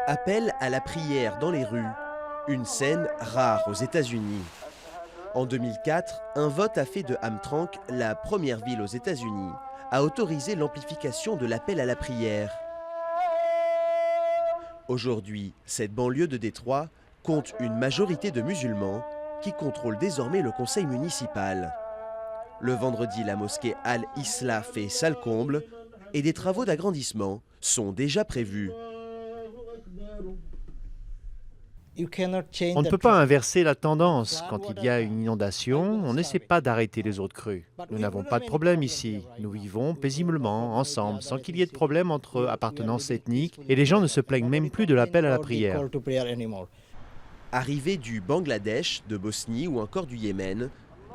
Appel à la prière dans les rues, une scène rare aux États-Unis. En 2004, un vote a fait de Hamtramck la première ville aux États-Unis à autoriser l'amplification de l'appel à la prière. Aujourd'hui, cette banlieue de Détroit compte une majorité de musulmans qui contrôlent désormais le conseil municipal. Le vendredi, la mosquée Al-Islah fait salle comble et des travaux d'agrandissement sont déjà prévus. On ne peut pas inverser la tendance. Quand il y a une inondation, on n'essaie pas d'arrêter les autres crues. Nous n'avons pas de problème ici. Nous vivons paisiblement, ensemble, sans qu'il y ait de problème entre appartenance ethnique, et les gens ne se plaignent même plus de l'appel à la prière. Arrivés du Bangladesh, de Bosnie ou encore du Yémen,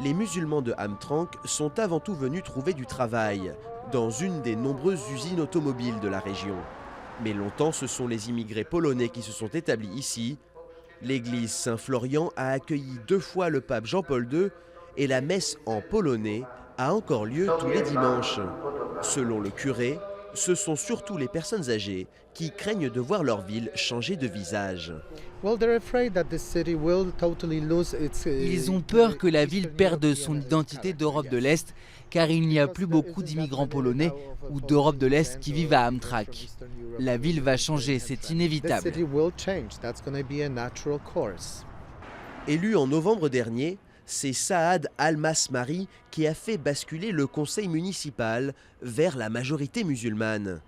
les musulmans de Hamtramck sont avant tout venus trouver du travail dans une des nombreuses usines automobiles de la région. Mais longtemps, ce sont les immigrés polonais qui se sont établis ici. L'église Saint-Florian a accueilli 2 fois le pape Jean-Paul II et la messe en polonais a encore lieu tous les dimanches. Selon le curé, ce sont surtout les personnes âgées qui craignent de voir leur ville changer de visage. Ils ont peur que la ville perde son identité d'Europe de l'Est, car il n'y a plus beaucoup d'immigrants polonais ou d'Europe de l'Est qui vivent à Hamtramck. La ville va changer, c'est inévitable. Élu en novembre dernier, c'est Saad Al-Masmari qui a fait basculer le conseil municipal vers la majorité musulmane.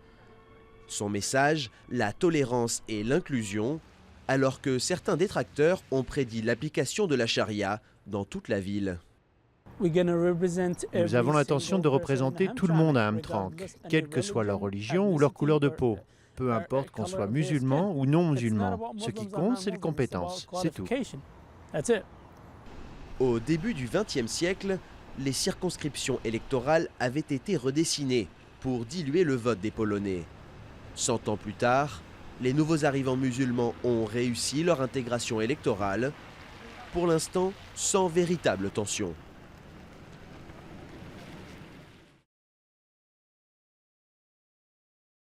Son message, la tolérance et l'inclusion, alors que certains détracteurs ont prédit l'application de la charia dans toute la ville. Nous avons l'intention de représenter tout le monde à Hamtramck, quelle que soit leur religion ou leur couleur de peau. Peu importe qu'on soit musulman ou non musulman. Ce qui compte, c'est les compétences, c'est tout. Au début du XXe siècle, les circonscriptions électorales avaient été redessinées pour diluer le vote des Polonais. 100 ans plus tard, les nouveaux arrivants musulmans ont réussi leur intégration électorale, pour l'instant sans véritable tension.